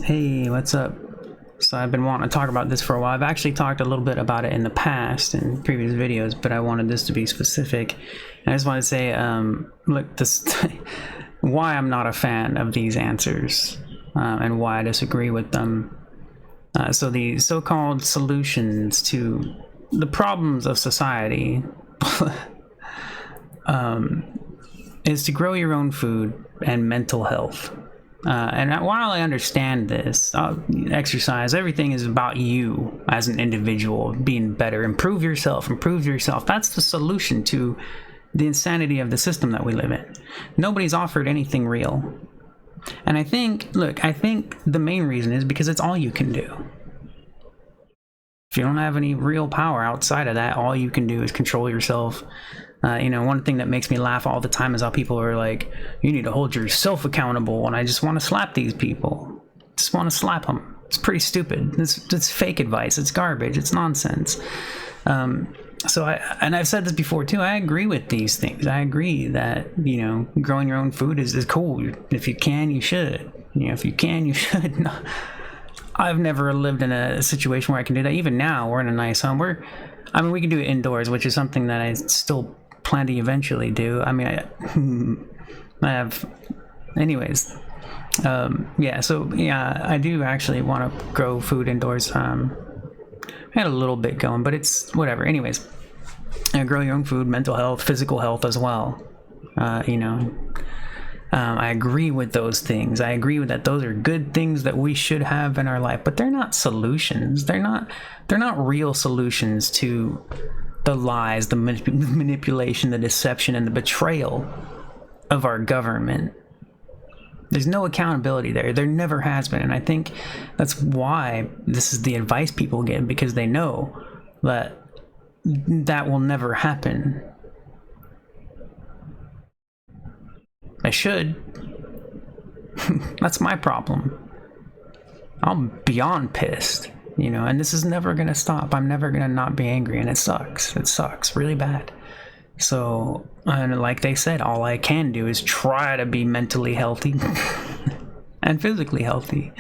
Hey, what's up? So I've been wanting to talk about this for a while. I've actually talked a little bit about it in the past in previous videos, but I wanted this to be specific. And I just want to say, look, this why I'm not a fan of these answers and why I disagree with them. So the so-called solutions to the problems of society is to grow your own food and mental health. And while I understand this, exercise, everything is about you as an individual being better. Improve yourself. That's the solution to the insanity of the system that we live in. Nobody's offered anything real. And I think the main reason is because it's all you can do. If you don't have any real power outside of that, all you can do is control yourself. One thing that makes me laugh all the time is how people are like, you need to hold yourself accountable, and I just want to slap these people. Just want to slap them. It's pretty stupid. It's fake advice. It's garbage. It's nonsense. I've said this before too, I agree with these things. I agree that, growing your own food is cool. If you can, you should. If you can, you should. No, I've never lived in a situation where I can do that. Even now, we're in a nice home. We can do it indoors, which is something that I still plan to eventually do. I have, anyways. I do actually want to grow food indoors. I had a little bit going, but it's whatever. Anyways, grow your own food, mental health, physical health as well. I agree with those things. I agree with that. Those are good things that we should have in our life, but they're not solutions. They're not real solutions to the lies, the manipulation, the deception, and the betrayal of our government. There's no accountability there. There never has been. And I think that's why this is the advice people get, because they know that that will never happen. I should. That's my problem. I'm beyond pissed, and this is never going to stop. I'm never going to not be angry, and it sucks. It sucks really bad. So, and like they said, all I can do is try to be mentally healthy and physically healthy.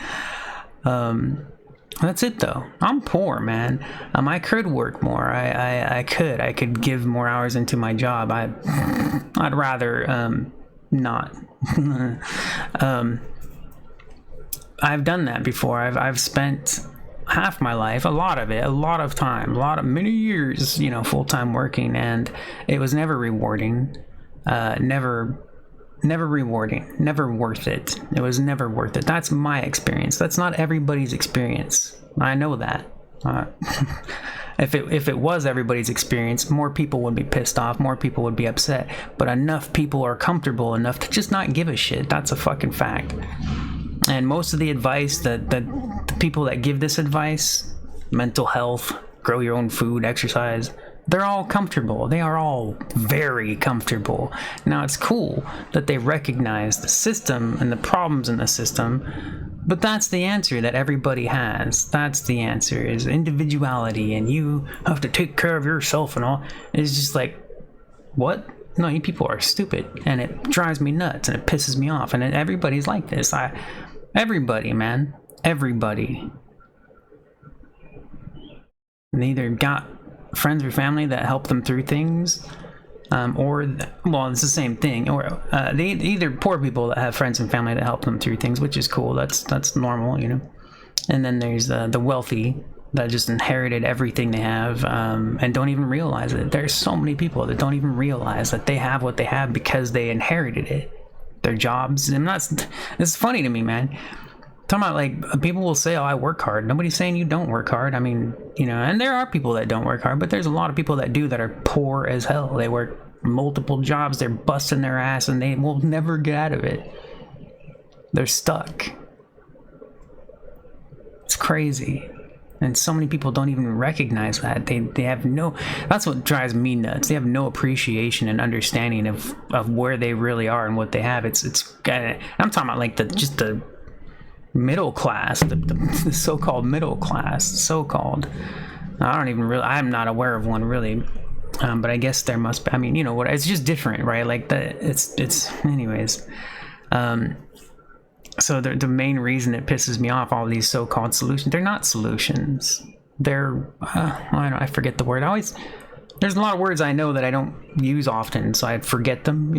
That's it though. I'm poor, man. I could work more. I could give more hours into my job. I'd rather not. I've done that before. I've spent half my life, a lot of time, many years, full-time working, and it was never rewarding. Never rewarding, never worth it. It was never worth it. That's my experience. That's not everybody's experience. I know that. If it was everybody's experience, more people would be pissed off, more people would be upset, but enough people are comfortable enough to just not give a shit. That's a fucking fact. And most of the advice that the people that give this advice, mental health, grow your own food, exercise, they're all comfortable. They are all very comfortable. Now, it's cool that they recognize the system and the problems in the system, but that's the answer that everybody has. That's the answer, is individuality, and you have to take care of yourself and all. It's just like, what? No, you people are stupid, and it drives me nuts, and it pisses me off, and everybody's like this. Everybody, man. Everybody. They either got friends or family that help them through things, it's the same thing, or they either poor people that have friends and family that help them through things, which is cool. That's normal, And then there's the wealthy that just inherited everything they have, and don't even realize it. There's so many people that don't even realize that they have what they have because they inherited it. Their jobs. It's funny to me, man. Talking about, like, people will say, oh, I work hard. Nobody's saying you don't work hard. And there are people that don't work hard, but there's a lot of people that do, that are poor as hell. They work multiple jobs, they're busting their ass, and they will never get out of it. They're stuck. It's crazy. And so many people don't even recognize that. They have no, that's what drives me nuts. They have no appreciation and understanding of where they really are and what they have. I'm talking about like the middle class, the so-called middle class, so-called. I'm not aware of one really. But I guess there must be, it's just different, right? Like it's anyways. So the main reason it pisses me off, all these so-called solutions, they're not solutions. They're I forget the word. There's a lot of words I know that I don't use often, so I forget them,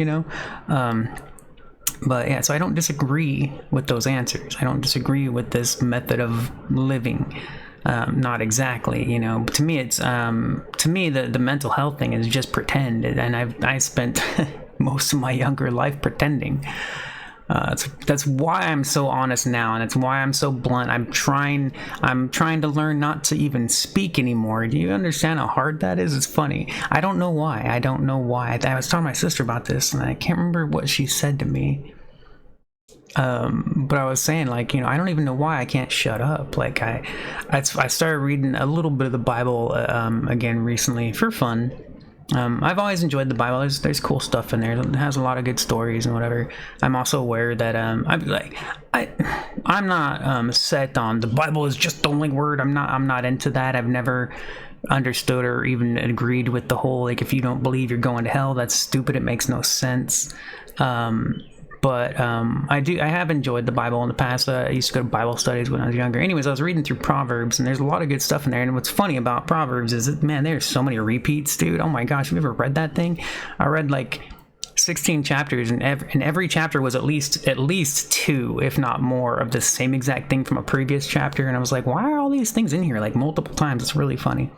but yeah, so I don't disagree with those answers. I don't disagree with this method of living. Not exactly, but to me, it's to me the mental health thing is just pretend, and I spent most of my younger life pretending. That's why I'm so honest now, and it's why I'm so blunt. I'm trying to learn not to even speak anymore. Do you understand how hard that is? It's funny. I don't know why. I was telling my sister about this, and I can't remember what she said to me. But I was saying, I don't even know why I can't shut up. I started reading a little bit of the Bible again recently for fun. I've always enjoyed the Bible. There's cool stuff in there. It has a lot of good stories and whatever. I'm also aware that I'm not set on the Bible is just the only word. I'm not into that. I've never understood or even agreed with the whole if you don't believe you're going to hell, that's stupid. It makes no sense. But I have enjoyed the Bible in the past. I used to go to Bible studies when I was younger. Anyways, I was reading through Proverbs, and there's a lot of good stuff in there. And what's funny about Proverbs is that, man, there's so many repeats, dude. Oh my gosh, have you ever read that thing? I read 16 chapters, and every chapter was at least 2, if not more, of the same exact thing from a previous chapter. And I was like, why are all these things in here multiple times? It's really funny.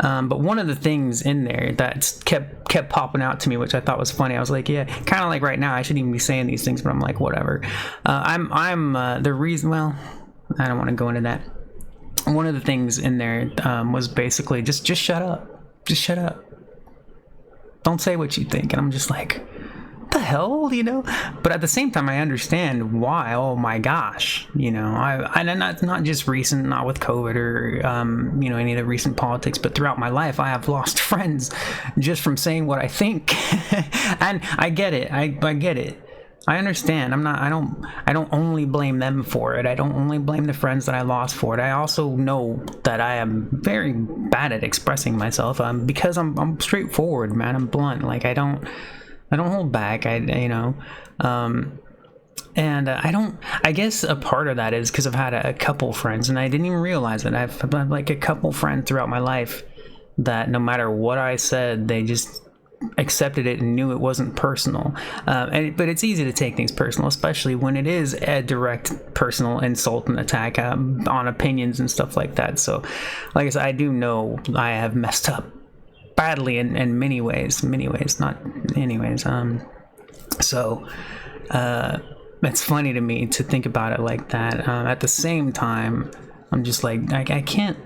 But one of the things in there that kept popping out to me, which I thought was funny, I was like, yeah, kind of like right now, I shouldn't even be saying these things, but I'm like, whatever. I'm the reason. Well, I don't want to go into that. One of the things in there was basically just shut up, just shut up. Don't say what you think, and I'm just like, what the hell, But at the same time, I understand why. Oh my gosh, I not just recent, not with COVID or any of the recent politics, but throughout my life, I have lost friends just from saying what I think, and I get it. I get it. I understand. I don't only blame them for it. I don't only blame the friends that I lost for it. I also know that I am very bad at expressing myself because I'm straightforward, man. I'm blunt. I don't hold back. I guess a part of that is because I've had a couple friends, and I didn't even realize that I've had a couple friends throughout my life that no matter what I said, they just accepted it and knew it wasn't personal. But it's easy to take things personal, especially when it is a direct personal insult and attack on opinions and stuff like that. So, like I said, I do know I have messed up badly in many ways, not anyways. So it's funny to me to think about it like that. At the same time, I'm just like, I can't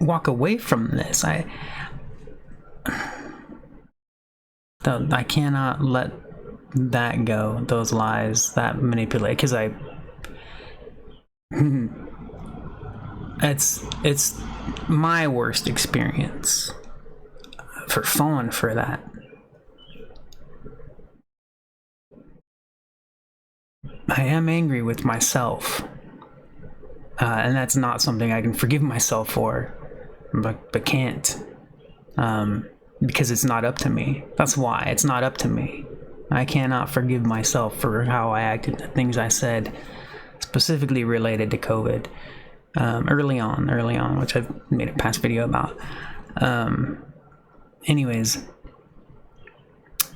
walk away from this. I cannot let that go, those lies, that manipulate, because it's my worst experience for falling for that. I am angry with myself, and that's not something I can forgive myself for, but can't, because it's not up to me. That's why it's not up to me. I cannot forgive myself for how I acted, the things I said, specifically related to COVID, early on, which I've made a past video about. Anyways,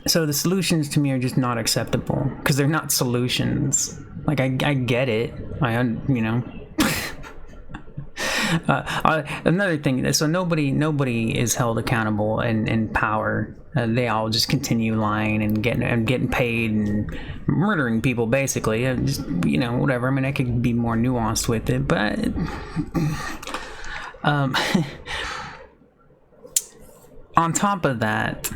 so the solutions to me are just not acceptable because they're not solutions. I get it. Another thing, so nobody is held accountable in power. They all just continue lying and getting paid and murdering people, basically. Just whatever. I mean, I could be more nuanced with it, but on top of that,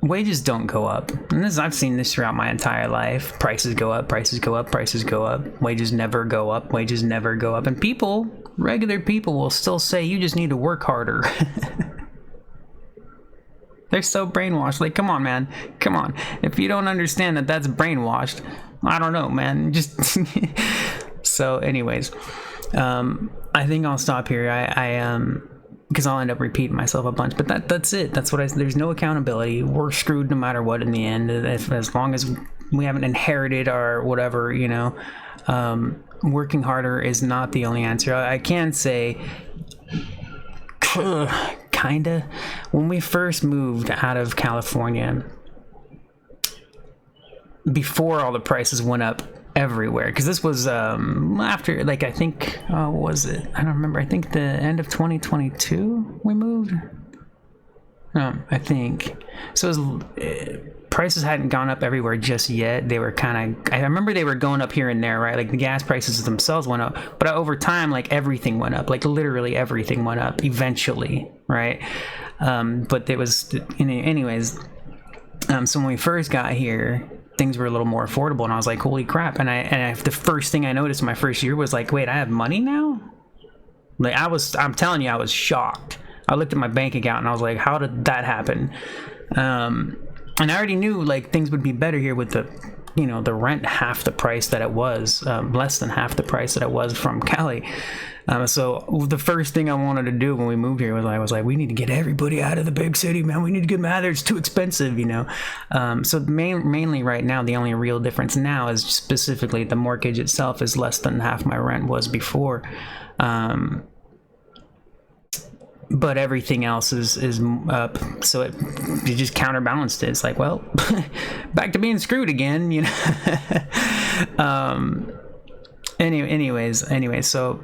wages don't go up. And I've seen this throughout my entire life. Prices go up, prices go up, prices go up. Wages never go up, wages never go up. And regular people will still say, you just need to work harder. They're so brainwashed. Come on, man. Come on. If you don't understand that that's brainwashed, I don't know, man. Just So anyways, I think I'll stop here. because I'll end up repeating myself a bunch. But that's it. That's what there's no accountability. We're screwed no matter what in the end. As long as we haven't inherited our whatever, working harder is not the only answer. I can say, kinda, when we first moved out of California, before all the prices went up everywhere, because this was after, like, I think, what was it? I don't remember. I think the end of 2022 we moved. I think so. It was, prices hadn't gone up everywhere just yet. They were kind of, I remember they were going up here and there, right? Like the gas prices themselves went up, but over time, like everything went up. Like literally everything went up eventually, right? But it was, anyways. So when we first got here, things were a little more affordable, and I was like, holy crap. And the first thing I noticed in my first year was like, wait, I have money now? Like I'm telling you, I was shocked. I looked at my bank account and I was like, how did that happen? And I already knew like things would be better here with the rent half the price that it was, less than half the price that it was from Cali. So the first thing I wanted to do when we moved here was I was like, we need to get everybody out of the big city, man. We need to get them out of there. It's too expensive, So mainly right now, the only real difference now is specifically the mortgage itself is less than half my rent was before. But everything else is up, so it just counterbalanced it. It's like, well, back to being screwed again, Anyways, so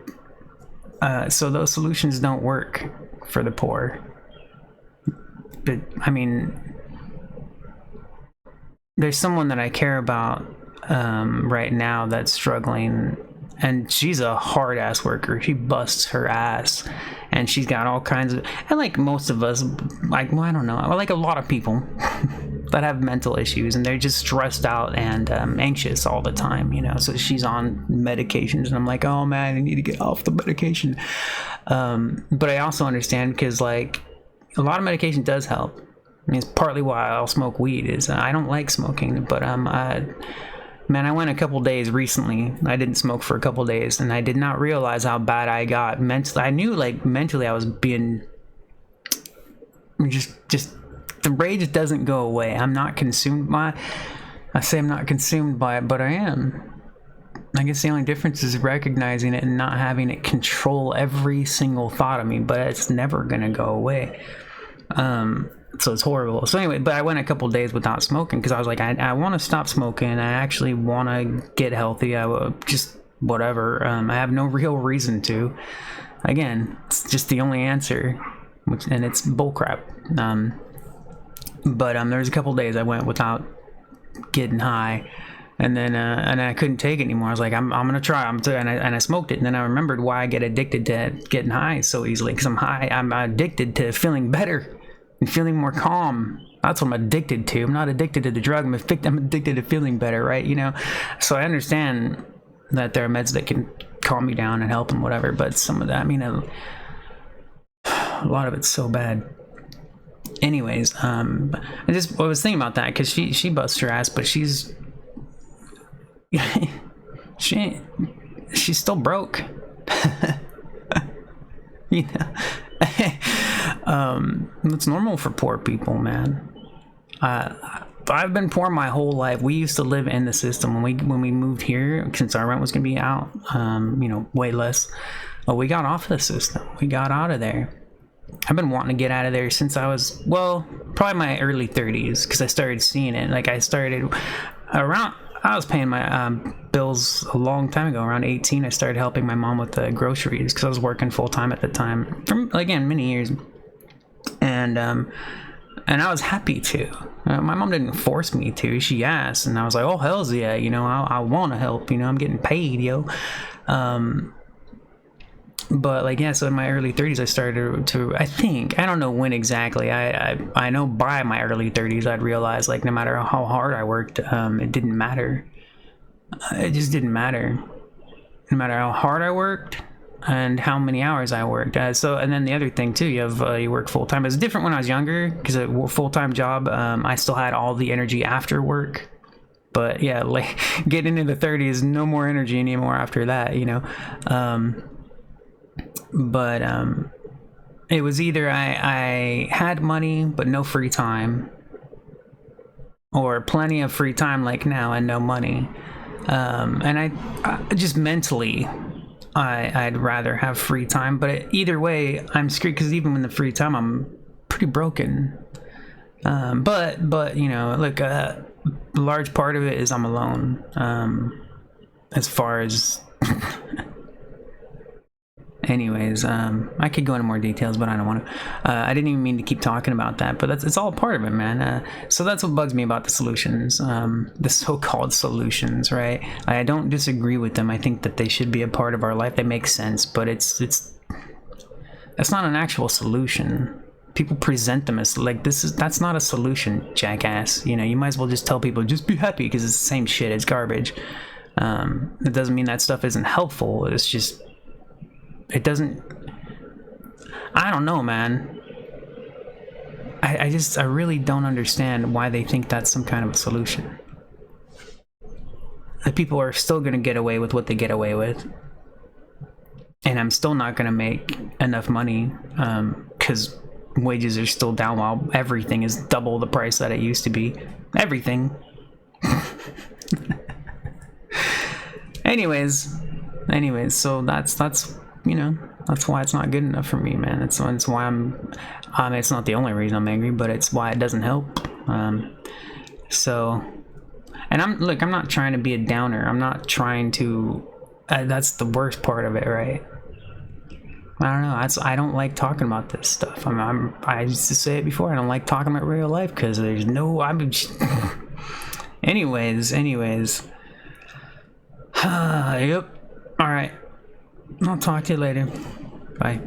those solutions don't work for the poor. But I mean, there's someone that I care about right now that's struggling, and she's a hard ass worker. She busts her ass, and she's got all kinds of, and like most of us, like, well, I don't know, like a lot of people that have mental issues, and they're just stressed out and anxious all the time, so she's on medications, and I'm like, oh man, I need to get off the medication. But I also understand, because like a lot of medication does help. I mean, it's partly why I'll smoke weed, is I don't like smoking, but man, I went a couple days recently. I didn't smoke for a couple days, and I did not realize how bad I got mentally. I knew, like, mentally I was being just the rage doesn't go away. I'm not consumed by it. I say I'm not consumed by it, but I am. I guess the only difference is recognizing it and not having it control every single thought of me, but it's never gonna go away. So it's horrible. So anyway, but I went a couple days without smoking because I was like, I want to stop smoking. I actually want to get healthy. I just whatever. I have no real reason to. Again, it's just the only answer, and it's bullcrap. But there was a couple days I went without getting high, and then and I couldn't take it anymore. I was like, I'm gonna try. And I smoked it, and then I remembered why I get addicted to getting high so easily. Because I'm high. I'm addicted to feeling better and feeling more calm. That's what I'm addicted to. I'm not addicted to the drug. I'm addicted to feeling better, right? So I understand that there are meds that can calm me down and help and whatever, but some of that, I mean, a lot of it's so bad. Anyways, I was thinking about that because she busts her ass, but she's still broke. It's normal for poor people, man. I've been poor my whole life. We used to live in the system when we moved here, since our rent was gonna be out, way less. Well, we got off the system. We got out of there. I've been wanting to get out of there since I was, probably my early 30s, because I started seeing it. Like I was paying my bills a long time ago. Around 18, I started helping my mom with the groceries because I was working full time at the time for, again, many years. And I was happy to. My mom didn't force me to. She asked, and I was like, "Oh, hell's yeah! I want to help. I'm getting paid, yo." But so in my early 30s, I started to. I don't know when exactly. I know by my early 30s, I'd realized no matter how hard I worked, it didn't matter. It just didn't matter. No matter how hard I worked and how many hours I worked. And then the other thing too, you work full time. It's different when I was younger because a full-time job, I still had all the energy after work. But yeah, getting into the 30s, no more energy anymore after that, it was either I had money but no free time, or plenty of free time like now and no money. And I just mentally, I'd rather have free time. But either way, I'm screwed because even in the free time, I'm pretty broken. But you know, look, a large part of it is I'm alone. As far as anyways, I could go into more details, but I don't want to. I didn't even mean to keep talking about that, but it's all part of it, man. So that's what bugs me about the solutions, the so-called solutions, right? I don't disagree with them. I think that they should be a part of our life. They make sense, but that's not an actual solution. People present them as like that's not a solution, jackass. You know, you might as well just tell people just be happy because it's the same shit. It's garbage. It doesn't mean that stuff isn't helpful. It's just it doesn't. I don't know, man. I really don't understand why they think that's some kind of a solution. The people are still gonna get away with what they get away with, and I'm still not gonna make enough money because wages are still down while everything is double the price that it used to be. Everything. anyways, so that's you know, that's why it's not good enough for me, man. It's why I'm it's not the only reason I'm angry, but it's why it doesn't help. So, and I'm not trying to be a downer. I'm not trying to that's the worst part of it, right? I don't know. I don't like talking about this stuff. I used to say it before. I don't like talking about real life because there's no. Anyways. Yep. All right. I'll talk to you later. Bye.